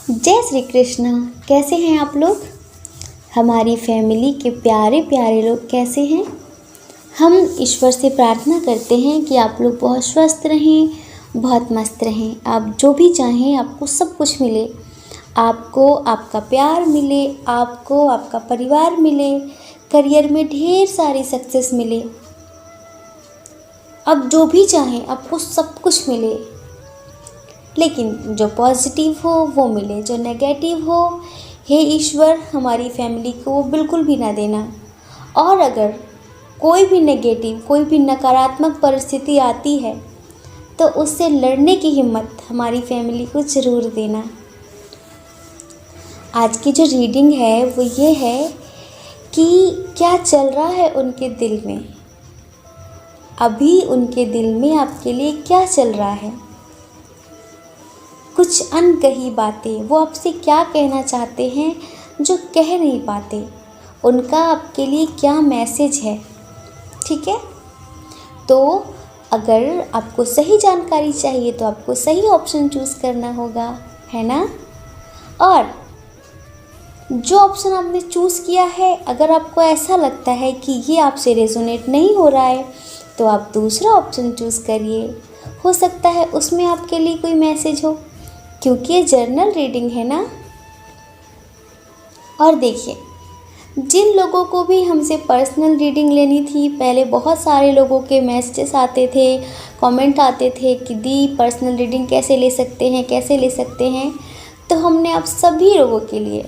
जय श्री कृष्णा। कैसे हैं आप लोग? हमारी फैमिली के प्यारे प्यारे लोग कैसे हैं? हम ईश्वर से प्रार्थना करते हैं कि आप लोग बहुत स्वस्थ रहें, बहुत मस्त रहें। आप जो भी चाहें आपको सब कुछ मिले, आपको आपका प्यार मिले, आपको आपका परिवार मिले, करियर में ढेर सारी सक्सेस मिले। आप जो भी चाहें आपको सब कुछ मिले, लेकिन जो पॉजिटिव हो वो मिले, जो नेगेटिव हो हे ईश्वर हमारी फैमिली को वो बिल्कुल भी ना देना। और अगर कोई भी नेगेटिव, कोई भी नकारात्मक परिस्थिति आती है तो उससे लड़ने की हिम्मत हमारी फैमिली को ज़रूर देना। आज की जो रीडिंग है वो ये है कि क्या चल रहा है उनके दिल में, अभी उनके दिल में आपके लिए क्या चल रहा है। कुछ अनकही बातें, वो आपसे क्या कहना चाहते हैं जो कह नहीं पाते, उनका आपके लिए क्या मैसेज है। ठीक है, तो अगर आपको सही जानकारी चाहिए तो आपको सही ऑप्शन चूज़ करना होगा, है ना। और जो ऑप्शन आपने चूज़ किया है, अगर आपको ऐसा लगता है कि ये आपसे रेजोनेट नहीं हो रहा है तो आप दूसरा ऑप्शन चूज़ करिए। हो सकता है उसमें आपके लिए कोई मैसेज हो, क्योंकि ये जर्नल रीडिंग है ना। और देखिए, जिन लोगों को भी हमसे पर्सनल रीडिंग लेनी थी, पहले बहुत सारे लोगों के मैसेजेस आते थे, कमेंट आते थे कि दी पर्सनल रीडिंग कैसे ले सकते हैं, कैसे ले सकते हैं। तो हमने आप सभी लोगों के लिए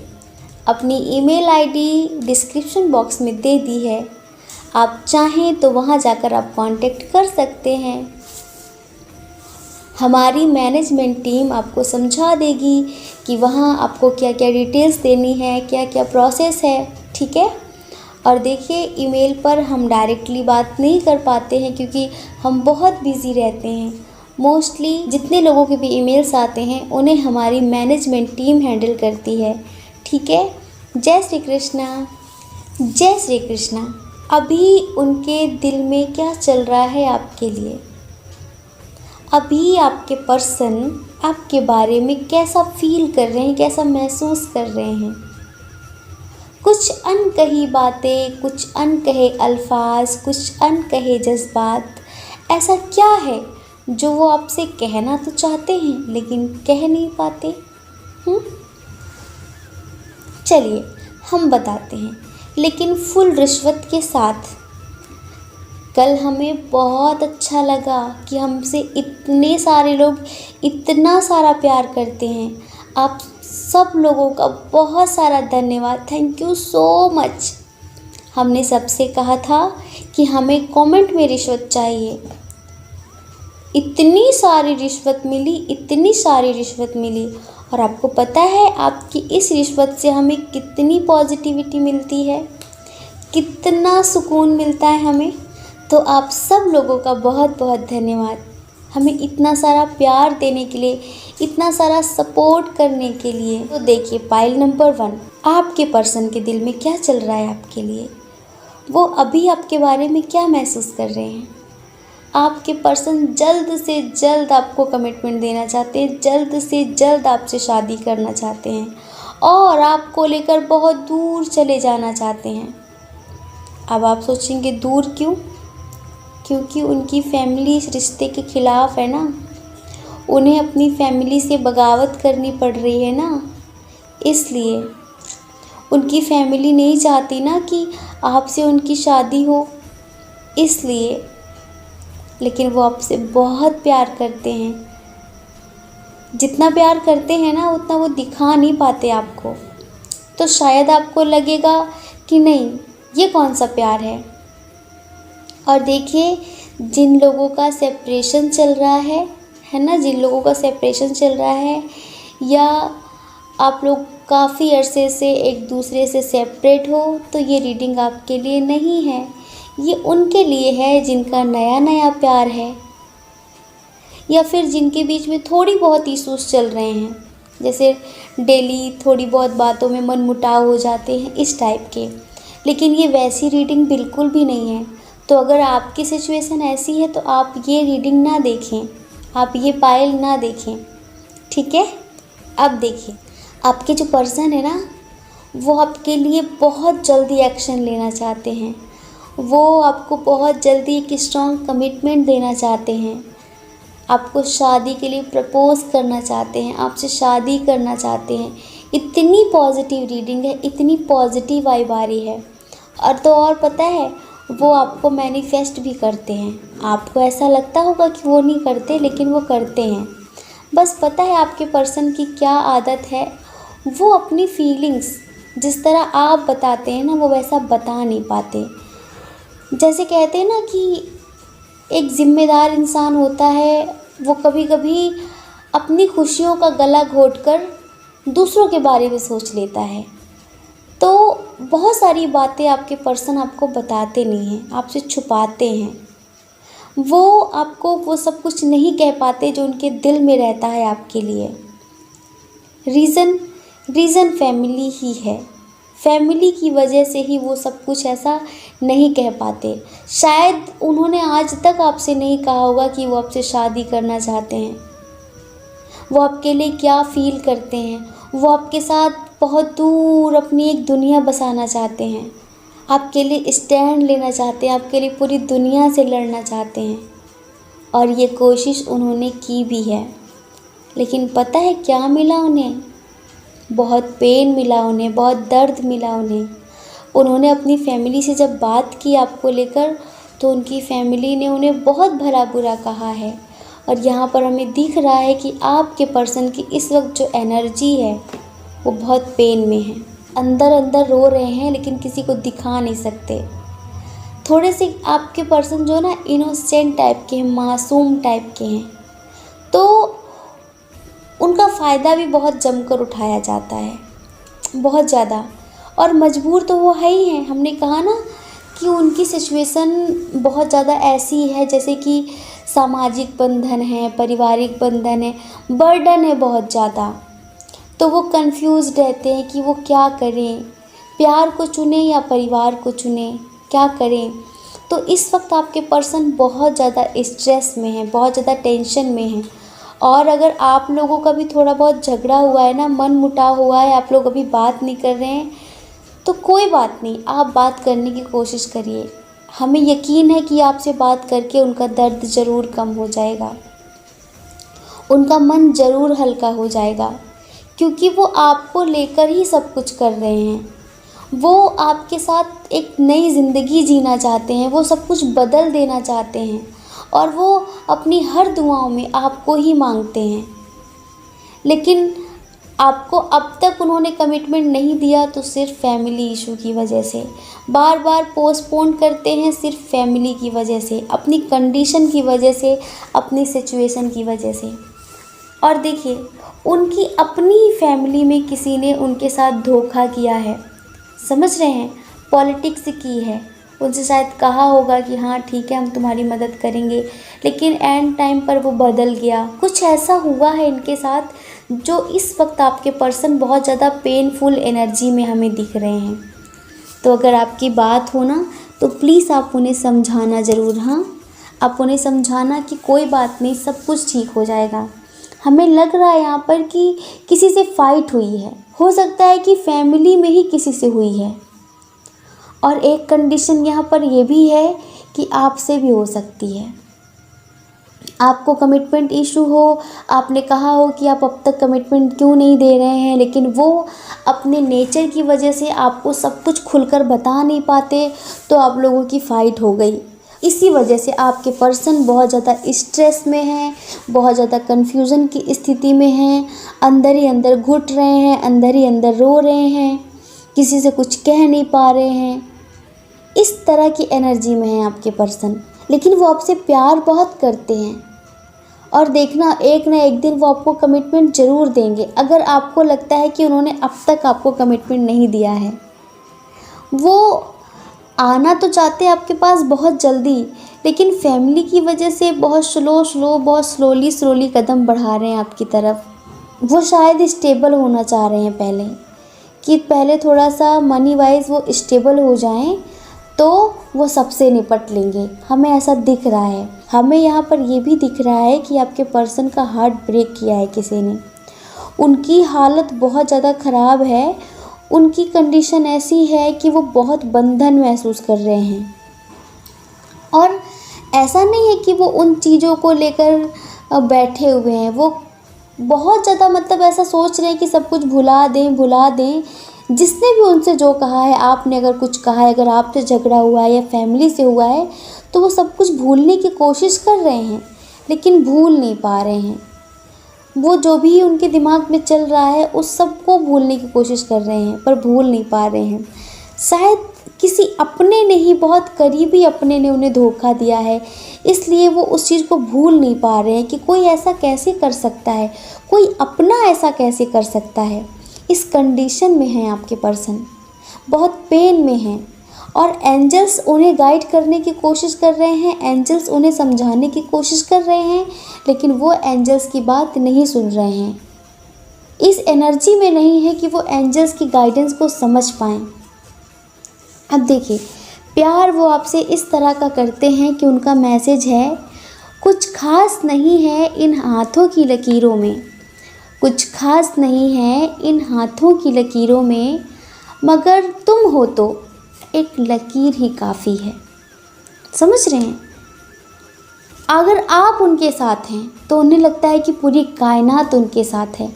अपनी ईमेल आईडी डिस्क्रिप्शन बॉक्स में दे दी है। आप चाहें तो वहां जाकर आप कांटेक्ट कर सकते हैं। हमारी मैनेजमेंट टीम आपको समझा देगी कि वहाँ आपको क्या क्या डिटेल्स देनी है, क्या क्या प्रोसेस है। ठीक है। और देखिए, ईमेल पर हम डायरेक्टली बात नहीं कर पाते हैं क्योंकि हम बहुत बिज़ी रहते हैं। मोस्टली जितने लोगों के भी ईमेल्स आते हैं उन्हें हमारी मैनेजमेंट टीम हैंडल करती है। ठीक है। जय श्री कृष्णा। जय श्री कृष्णा। अभी उनके दिल में क्या चल रहा है आपके लिए, अभी आपके पर्सन आपके बारे में कैसा फील कर रहे हैं, कैसा महसूस कर रहे हैं। कुछ अनकही बातें, कुछ अनकहे अल्फाज, कुछ अनकहे जज्बात, ऐसा क्या है जो वो आपसे कहना तो चाहते हैं लेकिन कह नहीं पाते। चलिए हम बताते हैं, लेकिन फुल रिश्वत के साथ। कल हमें बहुत अच्छा लगा कि हमसे इतने सारे लोग इतना सारा प्यार करते हैं। आप सब लोगों का बहुत सारा धन्यवाद, थैंक यू सो मच। हमने सबसे कहा था कि हमें कमेंट में रिश्वत चाहिए। इतनी सारी रिश्वत मिली, इतनी सारी रिश्वत मिली। और आपको पता है आपकी इस रिश्वत से हमें कितनी पॉजिटिविटी मिलती है, कितना सुकून मिलता है हमें। तो आप सब लोगों का बहुत बहुत धन्यवाद, हमें इतना सारा प्यार देने के लिए, इतना सारा सपोर्ट करने के लिए। तो देखिए, पाइल नंबर 1, आपके पर्सन के दिल में क्या चल रहा है आपके लिए, वो अभी आपके बारे में क्या महसूस कर रहे हैं। आपके पर्सन जल्द से जल्द आपको कमिटमेंट देना चाहते हैं, जल्द से जल्द आपसे शादी करना चाहते हैं और आपको लेकर बहुत दूर चले जाना चाहते हैं। अब आप सोचेंगे दूर क्यों? क्योंकि उनकी फैमिली इस रिश्ते के ख़िलाफ़ है ना, उन्हें अपनी फैमिली से बगावत करनी पड़ रही है ना, इसलिए उनकी फैमिली नहीं चाहती ना कि आपसे उनकी शादी हो, इसलिए। लेकिन वो आपसे बहुत प्यार करते हैं, जितना प्यार करते हैं ना उतना वो दिखा नहीं पाते आपको। तो शायद आपको लगेगा कि नहीं, ये कौन सा प्यार है। और देखिए, जिन लोगों का सेपरेशन चल रहा है ना, जिन लोगों का सेपरेशन चल रहा है, या आप लोग काफ़ी अरसे से एक दूसरे से सेपरेट हो, तो ये रीडिंग आपके लिए नहीं है। ये उनके लिए है जिनका नया नया प्यार है, या फिर जिनके बीच में थोड़ी बहुत इश्यूज चल रहे हैं, जैसे डेली थोड़ी बहुत बातों में मनमुटाव हो जाते हैं, इस टाइप के। लेकिन ये वैसी रीडिंग बिल्कुल भी नहीं है। तो अगर आपकी सिचुएशन ऐसी है तो आप ये रीडिंग ना देखें, आप ये पाइल ना देखें। ठीक है। अब देखिए, आपके जो पर्सन है ना, वो आपके लिए बहुत जल्दी एक्शन लेना चाहते हैं। वो आपको बहुत जल्दी एक स्ट्रॉन्ग कमिटमेंट देना चाहते हैं। आपको शादी के लिए प्रपोज़ करना चाहते हैं, आपसे शादी करना चाहते हैं। इतनी पॉजिटिव रीडिंग है, इतनी पॉजिटिव वाइब आ रही है। और तो और पता है, वो आपको मैनिफेस्ट भी करते हैं। आपको ऐसा लगता होगा कि वो नहीं करते, लेकिन वो करते हैं। बस पता है आपके पर्सन की क्या आदत है, वो अपनी फीलिंग्स जिस तरह आप बताते हैं ना, वो वैसा बता नहीं पाते। जैसे कहते हैं ना कि एक ज़िम्मेदार इंसान होता है, वो कभी कभी अपनी खुशियों का गला घोटकर दूसरों के बारे में सोच लेता है। तो बहुत सारी बातें आपके पर्सन आपको बताते नहीं हैं, आपसे छुपाते हैं। वो आपको वो सब कुछ नहीं कह पाते जो उनके दिल में रहता है आपके लिए। रीज़न फैमिली ही है। फैमिली की वजह से ही वो सब कुछ ऐसा नहीं कह पाते। शायद उन्होंने आज तक आपसे नहीं कहा होगा कि वो आपसे शादी करना चाहते हैं, वो आपके लिए क्या फ़ील करते हैं। वो आपके साथ बहुत दूर अपनी एक दुनिया बसाना चाहते हैं, आपके लिए स्टैंड लेना चाहते हैं, आपके लिए पूरी दुनिया से लड़ना चाहते हैं। और ये कोशिश उन्होंने की भी है, लेकिन पता है क्या मिला उन्हें? बहुत पेन मिला उन्हें, बहुत दर्द मिला उन्हें। उन्होंने अपनी फैमिली से जब बात की आपको लेकर, तो उनकी फैमिली ने उन्हें बहुत भला बुरा कहा है। और यहाँ पर हमें दिख रहा है कि आपके पर्सन की इस वक्त जो एनर्जी है, वो बहुत पेन में है। अंदर अंदर रो रहे हैं, लेकिन किसी को दिखा नहीं सकते। थोड़े से आपके पर्सन जो है ना, इनोसेंट टाइप के हैं, मासूम टाइप के हैं। तो उनका फ़ायदा भी बहुत जमकर उठाया जाता है, बहुत ज़्यादा। और मजबूर तो वो है ही हैं। हमने कहा ना कि उनकी सिचुएशन बहुत ज़्यादा ऐसी है, जैसे कि सामाजिक बंधन है, पारिवारिक बंधन है, बर्डन है बहुत ज़्यादा। तो वो कंफ्यूज रहते हैं कि वो क्या करें, प्यार को चुनें या परिवार को चुनें, क्या करें। तो इस वक्त आपके पर्सन बहुत ज़्यादा स्ट्रेस में है, बहुत ज़्यादा टेंशन में है। और अगर आप लोगों का भी थोड़ा बहुत झगड़ा हुआ है ना, मन मुटाव हुआ है, आप लोग अभी बात नहीं कर रहे हैं, तो कोई बात नहीं, आप बात करने की कोशिश करिए। हमें यकीन है कि आपसे बात करके उनका दर्द ज़रूर कम हो जाएगा, उनका मन ज़रूर हल्का हो जाएगा। क्योंकि वो आपको लेकर ही सब कुछ कर रहे हैं। वो आपके साथ एक नई ज़िंदगी जीना चाहते हैं, वो सब कुछ बदल देना चाहते हैं। और वो अपनी हर दुआओं में आपको ही मांगते हैं। लेकिन आपको अब तक उन्होंने कमिटमेंट नहीं दिया, तो सिर्फ फैमिली इशू की वजह से बार बार पोस्टपोन करते हैं, सिर्फ फैमिली की वजह से, अपनी कंडीशन की वजह से, अपनी सिचुएशन की वजह से। और देखिए, उनकी अपनी फैमिली में किसी ने उनके साथ धोखा किया है, समझ रहे हैं, पॉलिटिक्स की है। उनसे शायद कहा होगा कि हाँ ठीक है, हम तुम्हारी मदद करेंगे, लेकिन एंड टाइम पर वो बदल गया। कुछ ऐसा हुआ है इनके साथ, जो इस वक्त आपके पर्सन बहुत ज़्यादा पेनफुल एनर्जी में हमें दिख रहे हैं। तो अगर आपकी बात हो ना, तो प्लीज़ आप उन्हें समझाना ज़रूर। हाँ, आप उन्हें समझाना कि कोई बात नहीं, सब कुछ ठीक हो जाएगा। हमें लग रहा है यहाँ पर कि किसी से फ़ाइट हुई है, हो सकता है कि फैमिली में ही किसी से हुई है। और एक कंडीशन यहाँ पर ये भी है कि आपसे भी हो सकती है। आपको कमिटमेंट इशू हो, आपने कहा हो कि आप अब तक कमिटमेंट क्यों नहीं दे रहे हैं, लेकिन वो अपने नेचर की वजह से आपको सब कुछ खुलकर बता नहीं पाते, तो आप लोगों की फ़ाइट हो गई। इसी वजह से आपके पर्सन बहुत ज़्यादा स्ट्रेस में हैं, बहुत ज़्यादा कन्फ्यूज़न की स्थिति में हैं, अंदर ही अंदर घुट रहे हैं, अंदर ही अंदर रो रहे हैं, किसी से कुछ कह नहीं पा रहे हैं। इस तरह की एनर्जी में है आपके पर्सन। लेकिन वो आपसे प्यार बहुत करते हैं, और देखना एक ना एक दिन वो आपको कमिटमेंट ज़रूर देंगे। अगर आपको लगता है कि उन्होंने अब तक आपको कमिटमेंट नहीं दिया है, वो आना तो चाहते हैं आपके पास बहुत जल्दी, लेकिन फैमिली की वजह से बहुत बहुत स्लोली कदम बढ़ा रहे हैं आपकी तरफ। वो शायद स्टेबल होना चाह रहे हैं पहले, कि पहले थोड़ा सा मनी वाइज वो स्टेबल हो जाएं, तो वो सबसे निपट लेंगे। हमें ऐसा दिख रहा है। हमें यहाँ पर ये भी दिख रहा है कि आपके पर्सन का हार्ट ब्रेक किया है किसी ने। उनकी हालत बहुत ज़्यादा ख़राब है, उनकी कंडीशन ऐसी है कि वो बहुत बंधन महसूस कर रहे हैं। और ऐसा नहीं है कि वो उन चीज़ों को लेकर बैठे हुए हैं, वो बहुत ज़्यादा मतलब ऐसा सोच रहे हैं कि सब कुछ भुला दें। जिसने भी उनसे जो कहा है, आपने अगर कुछ कहा है, अगर आपसे झगड़ा हुआ है या फैमिली से हुआ है, तो वो सब कुछ भूलने की कोशिश कर रहे हैं, लेकिन भूल नहीं पा रहे हैं। वो जो भी उनके दिमाग में चल रहा है उस सब को भूलने की कोशिश कर रहे हैं, पर भूल नहीं पा रहे हैं। शायद किसी अपने ने ही, बहुत करीबी अपने ने उन्हें धोखा दिया है, इसलिए वो उस चीज़ को भूल नहीं पा रहे हैं कि कोई ऐसा कैसे कर सकता है, कोई अपना ऐसा कैसे कर सकता है। इस कंडीशन में है आपके पर्सन, बहुत पेन में हैं, और एंजल्स उन्हें गाइड करने की कोशिश कर रहे हैं, एंजल्स उन्हें समझाने की कोशिश कर रहे हैं, लेकिन वो एंजल्स की बात नहीं सुन रहे हैं। इस एनर्जी में नहीं है कि वो एंजल्स की गाइडेंस को समझ पाएँ। अब देखिए, प्यार वो आपसे इस तरह का करते हैं कि उनका मैसेज है, कुछ खास नहीं है इन हाथों की लकीरों में, कुछ खास नहीं है इन हाथों की लकीरों में, मगर तुम हो तो एक लकीर ही काफ़ी है। समझ रहे हैं? अगर आप उनके साथ हैं तो उन्हें लगता है कि पूरी कायनात उनके साथ है,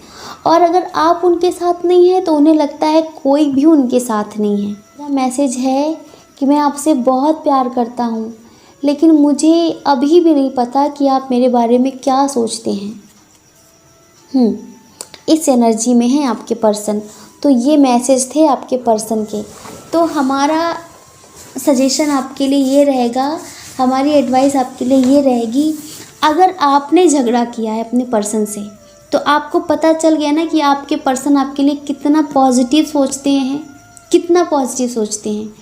और अगर आप उनके साथ नहीं हैं तो उन्हें लगता है कोई भी उनके साथ नहीं है। मेरा मैसेज है कि मैं आपसे बहुत प्यार करता हूँ, लेकिन मुझे अभी भी नहीं पता कि आप मेरे बारे में क्या सोचते हैं। इस एनर्जी में है आपके पर्सन। तो ये मैसेज थे आपके पर्सन के। तो हमारा सजेशन आपके लिए ये रहेगा, हमारी एडवाइस आपके लिए ये रहेगी, अगर आपने झगड़ा किया है अपने पर्सन से, तो आपको पता चल गया ना कि आपके पर्सन आपके लिए कितना पॉजिटिव सोचते हैं, कितना पॉजिटिव सोचते हैं।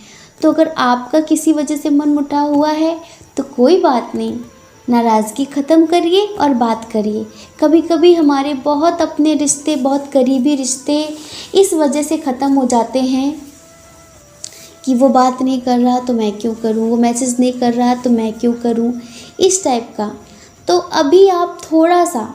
तो अगर आपका किसी वजह से मन मुटाव हुआ है तो कोई बात नहीं, नाराज़गी ख़त्म करिए और बात करिए। कभी कभी हमारे बहुत अपने रिश्ते, बहुत करीबी रिश्ते इस वजह से ख़त्म हो जाते हैं कि वो बात नहीं कर रहा तो मैं क्यों करूं, वो मैसेज नहीं कर रहा तो मैं क्यों करूं, इस टाइप का। तो अभी आप थोड़ा सा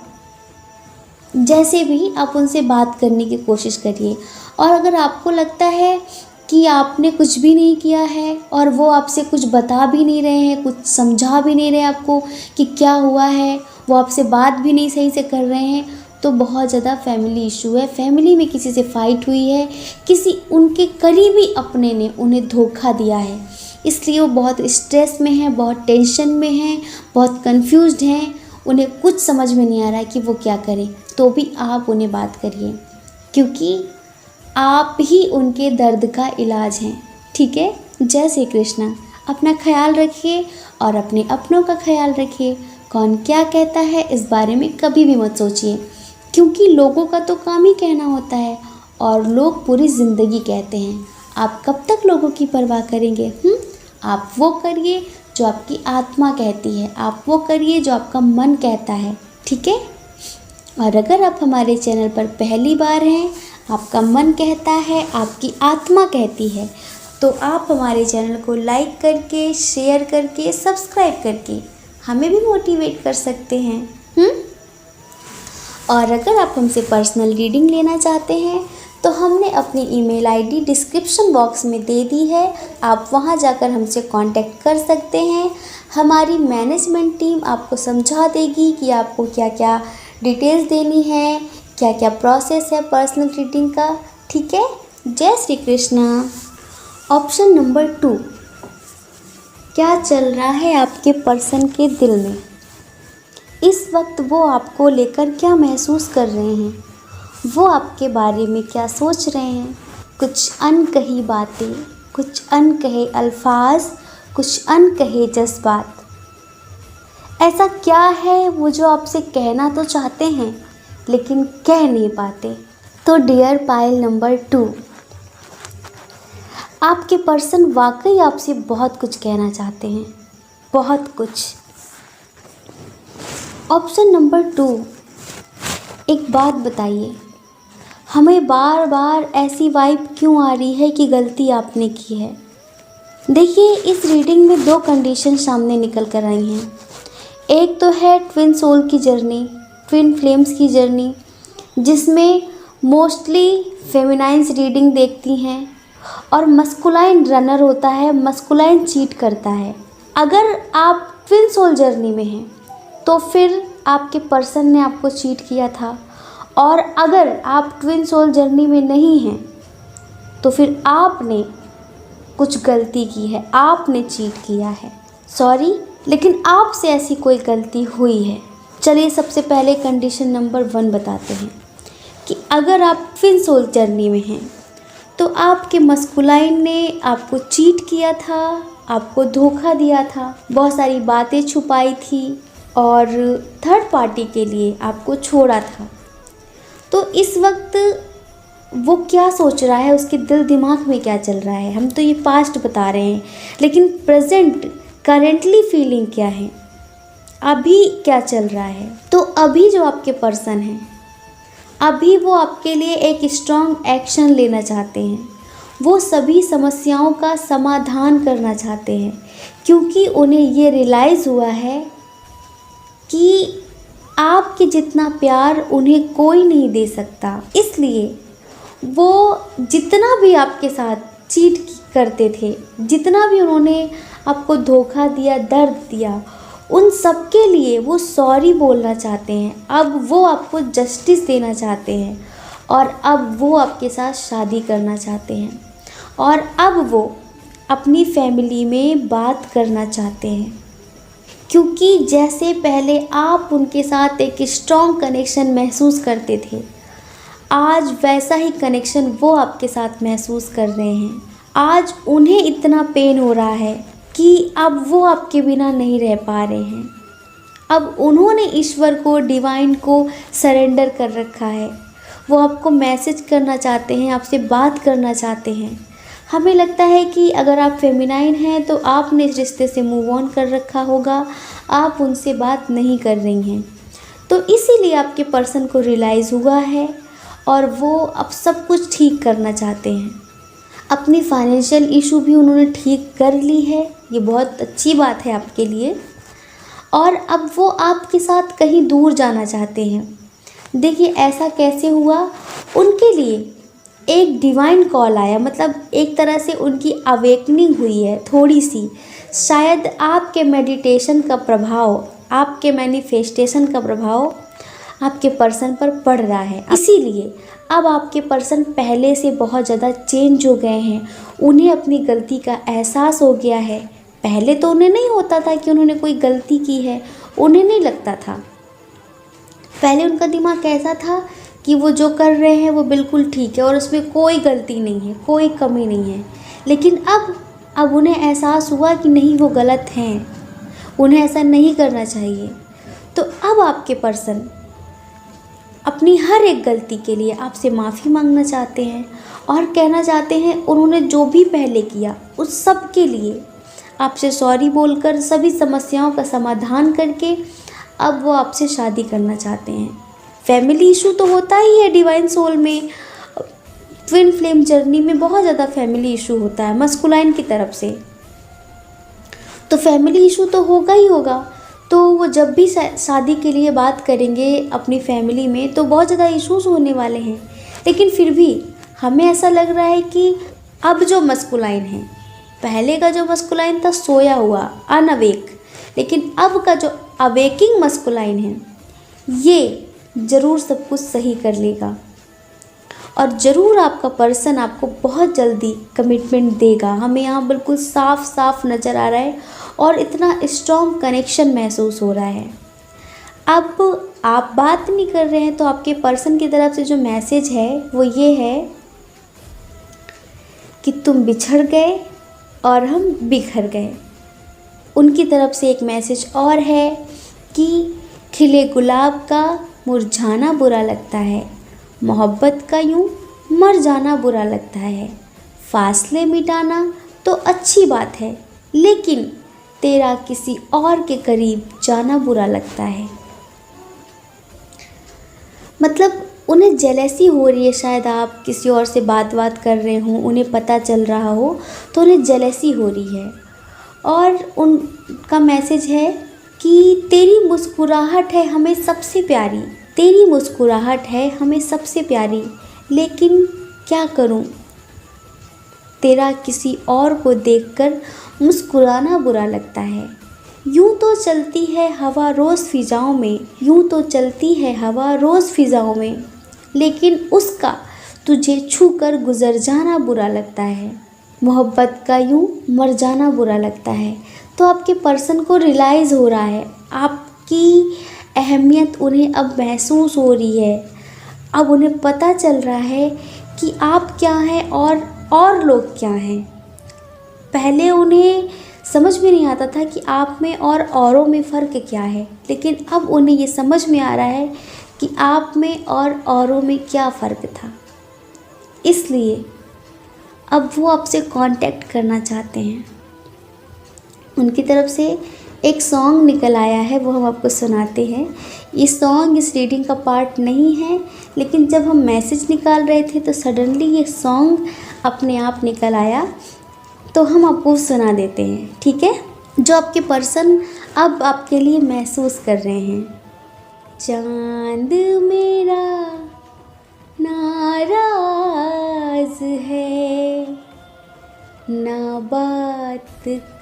जैसे भी आप उनसे बात करने की कोशिश करिए। और अगर आपको लगता है कि आपने कुछ भी नहीं किया है और वो आपसे कुछ बता भी नहीं रहे हैं, कुछ समझा भी नहीं रहे आपको कि क्या हुआ है, वो आपसे बात भी नहीं सही से कर रहे हैं, तो बहुत ज़्यादा फैमिली इशू है, फैमिली में किसी से फाइट हुई है, किसी उनके करीबी अपने ने उन्हें धोखा दिया है, इसलिए वो बहुत स्ट्रेस में हैं, बहुत टेंशन में हैं, बहुत कंफ्यूज्ड हैं, उन्हें कुछ समझ में नहीं आ रहा है कि वो क्या करें। तो भी आप उन्हें बात करिए, क्योंकि आप ही उनके दर्द का इलाज हैं। ठीक है? जय श्री कृष्णा। अपना ख्याल रखिए और अपने अपनों का ख्याल रखिए। कौन क्या कहता है इस बारे में कभी भी मत सोचिए, क्योंकि लोगों का तो काम ही कहना होता है और लोग पूरी ज़िंदगी कहते हैं। आप कब तक लोगों की परवाह करेंगे? आप वो करिए जो आपकी आत्मा कहती है, आप वो करिए जो आपका मन कहता है। ठीक है? और अगर आप हमारे चैनल पर पहली बार हैं, आपका मन कहता है, आपकी आत्मा कहती है, तो आप हमारे चैनल को लाइक करके, शेयर करके, सब्सक्राइब करके हमें भी मोटिवेट कर सकते हैं। और अगर आप हमसे पर्सनल रीडिंग लेना चाहते हैं तो हमने अपनी ईमेल आईडी डिस्क्रिप्शन बॉक्स में दे दी है, आप वहां जाकर हमसे कांटेक्ट कर सकते हैं। हमारी मैनेजमेंट टीम आपको समझा देगी कि आपको क्या क्या डिटेल्स देनी है, क्या क्या प्रोसेस है पर्सनल रीडिंग का। ठीक है? जय श्री कृष्णा। ऑप्शन नंबर 2, क्या चल रहा है आपके पर्सन के दिल में? इस वक्त वो आपको लेकर क्या महसूस कर रहे हैं, वो आपके बारे में क्या सोच रहे हैं? कुछ अनकही बातें, कुछ अनकहे अल्फाज, कुछ अनकहे जज्बात। ऐसा क्या है वो जो आपसे कहना तो चाहते हैं लेकिन कह नहीं पाते? तो डियर पाइल नंबर 2, आपके पर्सन वाकई आपसे बहुत कुछ कहना चाहते हैं, बहुत कुछ। ऑप्शन नंबर 2, एक बात बताइए, हमें बार बार ऐसी वाइब क्यों आ रही है कि गलती आपने की है? देखिए, इस रीडिंग में 2 कंडीशन सामने निकल कर आई हैं। एक तो है ट्विन सोल की जर्नी, ट्विन फ्लेम्स की जर्नी, जिसमें मोस्टली फेमिनाइन्स रीडिंग देखती हैं और मस्कुलाइन रनर होता है, मस्कुलाइन चीट करता है। अगर आप ट्विन सोल जर्नी में हैं तो फिर आपके पर्सन ने आपको चीट किया था, और अगर आप ट्विन सोल जर्नी में नहीं हैं तो फिर आपने कुछ गलती की है, आपने चीट किया है। सॉरी, लेकिन आपसे ऐसी कोई गलती हुई है। चलिए सबसे पहले कंडीशन नंबर 1 बताते हैं कि अगर आप ट्विन सोल जर्नी में हैं तो आपके मस्कुलाइन ने आपको चीट किया था, आपको धोखा दिया था, बहुत सारी बातें छुपाई थी और थर्ड पार्टी के लिए आपको छोड़ा था। तो इस वक्त वो क्या सोच रहा है, उसके दिल दिमाग में क्या चल रहा है, हम तो ये पास्ट बता रहे हैं, लेकिन प्रेजेंट करेंटली फीलिंग क्या है, अभी क्या चल रहा है। तो अभी जो आपके पर्सन हैं, अभी वो आपके लिए एक स्ट्रॉन्ग एक्शन लेना चाहते हैं। वो सभी समस्याओं का समाधान करना चाहते हैं, क्योंकि उन्हें ये रियलाइज़ हुआ है कि आपके जितना प्यार उन्हें कोई नहीं दे सकता। इसलिए वो जितना भी आपके साथ चीट करते थे, जितना भी उन्होंने आपको धोखा दिया, दर्द दिया, उन सब के लिए वो सॉरी बोलना चाहते हैं। अब वो आपको जस्टिस देना चाहते हैं और अब वो आपके साथ शादी करना चाहते हैं और अब वो अपनी फैमिली में बात करना चाहते हैं, क्योंकि जैसे पहले आप उनके साथ एक स्ट्रॉन्ग कनेक्शन महसूस करते थे, आज वैसा ही कनेक्शन वो आपके साथ महसूस कर रहे हैं। आज उन्हें इतना पेन हो रहा है कि अब वो आपके बिना नहीं रह पा रहे हैं। अब उन्होंने ईश्वर को, डिवाइन को सरेंडर कर रखा है। वो आपको मैसेज करना चाहते हैं, आपसे बात करना चाहते हैं। हमें लगता है कि अगर आप फेमिनाइन हैं तो आपने इस रिश्ते से मूव ऑन कर रखा होगा, आप उनसे बात नहीं कर रही हैं। तो इसीलिए आपके पर्सन को रियलाइज़ हुआ है और वो अब सब कुछ ठीक करना चाहते हैं। अपनी फाइनेंशियल इशू भी उन्होंने ठीक कर ली है, ये बहुत अच्छी बात है आपके लिए। और अब वो आपके साथ कहीं दूर जाना चाहते हैं। देखिए ऐसा कैसे हुआ, उनके लिए एक डिवाइन कॉल आया, मतलब एक तरह से उनकी अवेकनिंग हुई है थोड़ी सी। शायद आपके मेडिटेशन का प्रभाव, आपके मैनिफेस्टेशन का प्रभाव आपके पर्सन पर पड़ रहा है। इसीलिए अब आपके पर्सन पहले से बहुत ज़्यादा चेंज हो गए हैं। उन्हें अपनी गलती का एहसास हो गया है। पहले तो उन्हें नहीं होता था कि उन्होंने कोई गलती की है, उन्हें नहीं लगता था। पहले उनका दिमाग कैसा था कि वो जो कर रहे हैं वो बिल्कुल ठीक है और उसमें कोई गलती नहीं है, कोई कमी नहीं है। लेकिन अब उन्हें एहसास हुआ कि नहीं, वो गलत हैं, उन्हें ऐसा नहीं करना चाहिए। तो अब आपके पर्सन अपनी हर एक गलती के लिए आपसे माफ़ी मांगना चाहते हैं और कहना चाहते हैं उन्होंने जो भी पहले किया उस सब के लिए आपसे सॉरी बोलकर, सभी समस्याओं का समाधान करके अब वो आपसे शादी करना चाहते हैं। फैमिली इशू तो होता ही है डिवाइन सोल में, ट्विन फ्लेम जर्नी में बहुत ज़्यादा फैमिली इशू होता है मस्कुलाइन की तरफ से, तो फैमिली इशू तो होगा ही होगा। तो वो जब भी शादी के लिए बात करेंगे अपनी फैमिली में तो बहुत ज़्यादा इश्यूज होने वाले हैं। लेकिन फिर भी हमें ऐसा लग रहा है कि अब जो मस्कुलाइन है, पहले का जो मस्कुलाइन था सोया हुआ, अनअवेक, लेकिन अब का जो अवेकिंग मस्कुलाइन है ये ज़रूर सब कुछ सही कर लेगा और ज़रूर आपका पर्सन आपको बहुत जल्दी कमिटमेंट देगा। हमें यहाँ बिल्कुल साफ साफ नज़र आ रहा है और इतना स्ट्रॉन्ग कनेक्शन महसूस हो रहा है। अब आप बात नहीं कर रहे हैं तो आपके पर्सन की तरफ से जो मैसेज है वो ये है कि तुम बिछड़ गए और हम बिखर गए। उनकी तरफ से एक मैसेज और है कि खिले गुलाब का मुरझाना बुरा लगता है, मोहब्बत का यूं मर जाना बुरा लगता है, फासले मिटाना तो अच्छी बात है लेकिन तेरा किसी और के करीब जाना बुरा लगता है। मतलब उन्हें जेलसी हो रही है, शायद आप किसी और से बात कर रहे हों, उन्हें पता चल रहा हो तो उन्हें जेलसी हो रही है। और उनका मैसेज है कि तेरी मुस्कुराहट है हमें सबसे प्यारी, तेरी मुस्कुराहट है हमें सबसे प्यारी, लेकिन क्या करूं, तेरा किसी और को देखकर मुस्कुराना बुरा लगता है। यूं तो चलती है हवा रोज़ फिजाओं में, यूं तो चलती है हवा रोज़ फिजाओं में, लेकिन उसका तुझे छूकर गुजर जाना बुरा लगता है। मोहब्बत का यूं मर जाना बुरा लगता है। तो आपके पर्सन को रियलाइज़ हो रहा है, आपकी अहमियत उन्हें अब महसूस हो रही है। अब उन्हें पता चल रहा है कि आप क्या हैं और लोग क्या हैं। पहले उन्हें समझ में नहीं आता था कि आप में और औरों में फ़र्क क्या है, लेकिन अब उन्हें ये समझ में आ रहा है कि आप में और औरों में क्या फ़र्क था। इसलिए अब वो आपसे कांटेक्ट करना चाहते हैं। उनकी तरफ से एक सॉन्ग निकल आया है, वो हम आपको सुनाते हैं। ये सॉन्ग इस रीडिंग का पार्ट नहीं है, लेकिन जब हम मैसेज निकाल रहे थे तो सडनली ये सॉन्ग अपने आप निकल आया, तो हम आपको सुना देते हैं, ठीक है। जो आपके पर्सन अब आपके लिए महसूस कर रहे हैं। चांद मेरा नाराज है, ना बात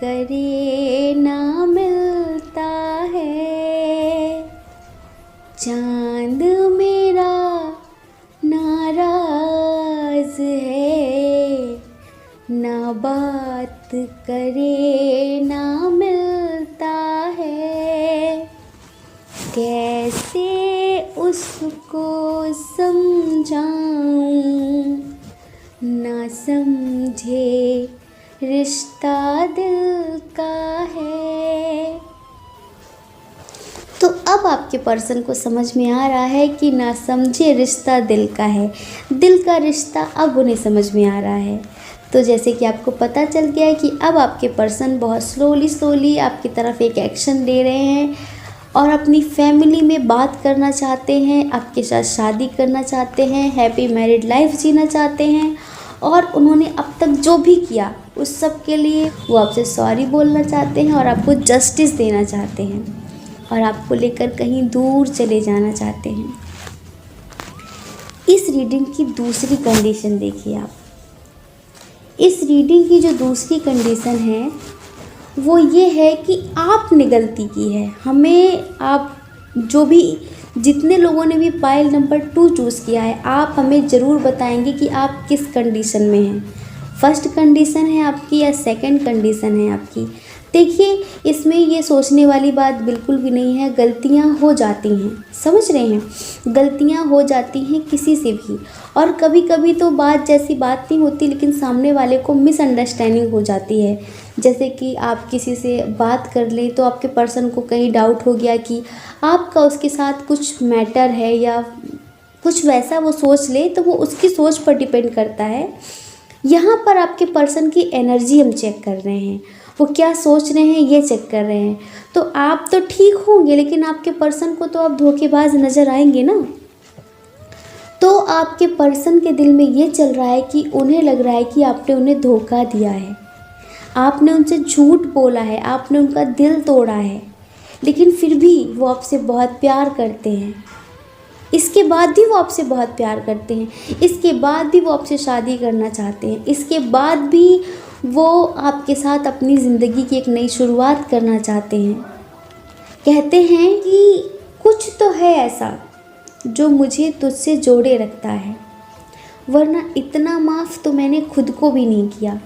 करे ना मिलता है। चांद मेरा नाराज है, ना बात करे ना मिलता है। कैसे उसको समझाऊं, ना समझे रिश्ता दिल का है। तो अब आपके पर्सन को समझ में आ रहा है कि ना समझे रिश्ता दिल का है। दिल का रिश्ता अब उन्हें समझ में आ रहा है। तो जैसे कि आपको पता चल गया है कि अब आपके पर्सन बहुत स्लोली आपकी तरफ एक एक्शन ले रहे हैं और अपनी फैमिली में बात करना चाहते हैं, आपके साथ शादी करना चाहते हैं, हैप्पी मैरिड लाइफ जीना चाहते हैं। और उन्होंने अब तक जो भी किया उस सब के लिए वो आपसे सॉरी बोलना चाहते हैं और आपको जस्टिस देना चाहते हैं और आपको लेकर कहीं दूर चले जाना चाहते हैं। इस रीडिंग की दूसरी कंडीशन देखिए आप। इस रीडिंग की जो दूसरी कंडीशन है वो ये है कि आपने गलती की है। हमें आप जो भी जितने लोगों ने भी पाइल नंबर 2 चूज़ किया है, आप हमें ज़रूर बताएंगे कि आप किस कंडीशन में हैं। फर्स्ट कंडीशन है आपकी या सेकंड कंडीशन है आपकी। देखिए, इसमें ये सोचने वाली बात बिल्कुल भी नहीं है। गलतियां हो जाती हैं, समझ रहे हैं, गलतियां हो जाती हैं किसी से भी। और कभी कभी तो बात जैसी बात नहीं होती, लेकिन सामने वाले को मिसअंडरस्टैंडिंग हो जाती है। जैसे कि आप किसी से बात कर लें तो आपके पर्सन को कहीं डाउट हो गया कि आपका उसके साथ कुछ मैटर है या कुछ वैसा वो सोच ले, तो वो उसकी सोच पर डिपेंड करता है। यहाँ पर आपके पर्सन की एनर्जी हम चेक कर रहे हैं, वो क्या सोच रहे हैं ये चेक कर रहे हैं। तो आप तो ठीक होंगे, लेकिन आपके पर्सन को तो आप धोखेबाज नज़र आएंगे ना। तो आपके पर्सन के दिल में ये चल रहा है कि उन्हें लग रहा है कि आपने उन्हें धोखा दिया है, आपने उनसे झूठ बोला है, आपने उनका दिल तोड़ा है। लेकिन फिर भी वो आपसे बहुत प्यार करते हैं। इसके बाद भी वो आपसे बहुत प्यार करते हैं, इसके बाद भी वो आपसे शादी करना चाहते हैं, इसके बाद भी वो आपके साथ अपनी ज़िंदगी की एक नई शुरुआत करना चाहते हैं। कहते हैं कि कुछ तो है ऐसा जो मुझे तुझसे जोड़े रखता है, वरना इतना माफ़ तो मैंने खुद को भी नहीं किया।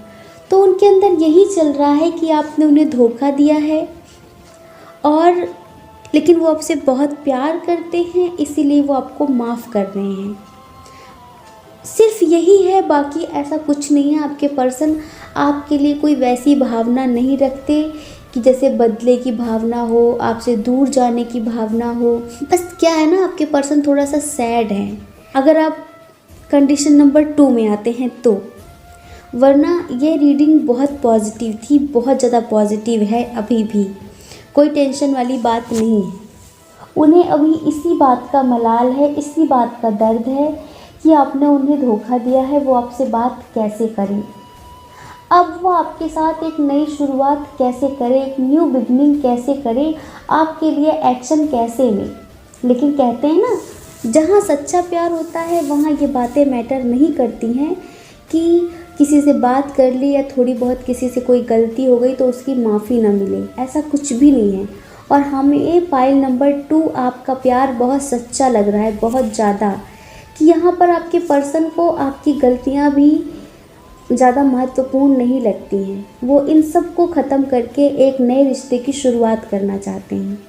तो उनके अंदर यही चल रहा है कि आपने उन्हें धोखा दिया है, और लेकिन वो आपसे बहुत प्यार करते हैं, इसीलिए वो आपको माफ़ कर रहे हैं। सिर्फ यही है, बाकी ऐसा कुछ नहीं है। आपके पर्सन आपके लिए कोई वैसी भावना नहीं रखते कि जैसे बदले की भावना हो, आपसे दूर जाने की भावना हो। बस क्या है ना, आपके पर्सन थोड़ा सा सैड है अगर आप कंडीशन नंबर 2 में आते हैं तो। वरना ये रीडिंग बहुत पॉजिटिव थी, बहुत ज़्यादा पॉजिटिव है। अभी भी कोई टेंशन वाली बात नहीं है। उन्हें अभी इसी बात का मलाल है, इसी बात का दर्द है कि आपने उन्हें धोखा दिया है। वो आपसे बात कैसे करें, अब वो आपके साथ एक नई शुरुआत कैसे करे, एक न्यू बिगनिंग कैसे करे, आपके लिए एक्शन कैसे ले। लेकिन कहते हैं ना, जहाँ सच्चा प्यार होता है वहाँ ये बातें मैटर नहीं करती हैं कि किसी से बात कर ली या थोड़ी बहुत किसी से कोई गलती हो गई तो उसकी माफ़ी ना मिले, ऐसा कुछ भी नहीं है। और हमें फाइल नंबर 2 आपका प्यार बहुत सच्चा लग रहा है, बहुत ज़्यादा, कि यहाँ पर आपके पर्सन को आपकी गलतियाँ भी ज़्यादा महत्वपूर्ण नहीं लगती हैं। वो इन सब को ख़त्म करके एक नए रिश्ते की शुरुआत करना चाहते हैं।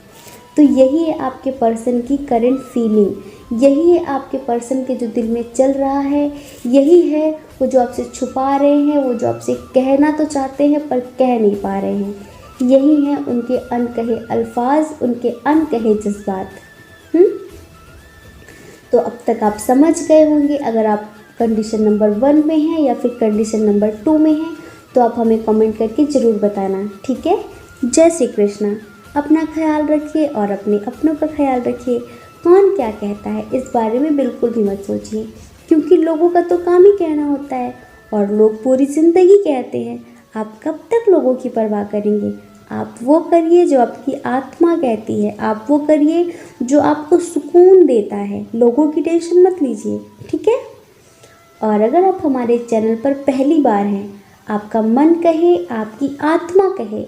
तो यही है आपके पर्सन की करंट फीलिंग, यही है आपके पर्सन के जो दिल में चल रहा है, यही है वो जो आपसे छुपा रहे हैं, वो जो आपसे कहना तो चाहते हैं पर कह नहीं पा रहे हैं। यही है उनके अनकहे अल्फाज, उनके अनकहे जज्बात। तो अब तक आप समझ गए होंगे। अगर आप कंडीशन नंबर 1 में हैं या फिर कंडीशन नंबर 2 में हैं तो आप हमें कमेंट करके ज़रूर बताना, ठीक है। जय श्री कृष्णा। अपना ख्याल रखिए और अपने अपनों का ख्याल रखिए। कौन क्या कहता है इस बारे में बिल्कुल भी मत सोचिए, क्योंकि लोगों का तो काम ही कहना होता है और लोग पूरी ज़िंदगी कहते हैं। आप कब तक लोगों की परवाह करेंगे? आप वो करिए जो आपकी आत्मा कहती है, आप वो करिए जो आपको सुकून देता है। लोगों की टेंशन मत लीजिए, ठीक है। और अगर आप हमारे चैनल पर पहली बार हैं, आपका मन कहे, आपकी आत्मा कहे,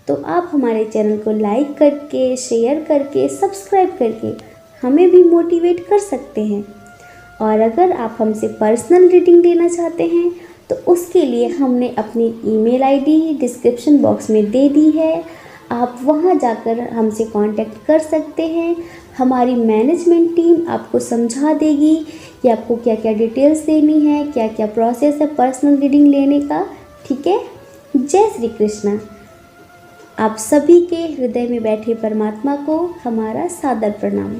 तो आप हमारे चैनल को लाइक करके, शेयर करके, सब्सक्राइब करके हमें भी मोटिवेट कर सकते हैं। और अगर आप हमसे पर्सनल रीडिंग लेना चाहते हैं तो उसके लिए हमने अपनी ईमेल आईडी डिस्क्रिप्शन बॉक्स में दे दी है। आप वहां जाकर हमसे कांटेक्ट कर सकते हैं। हमारी मैनेजमेंट टीम आपको समझा देगी कि आपको क्या क्या डिटेल्स देनी है, क्या क्या प्रोसेस है पर्सनल रीडिंग लेने का, ठीक है। जय श्री कृष्णा। आप सभी के हृदय में बैठे परमात्मा को हमारा सादर प्रणाम।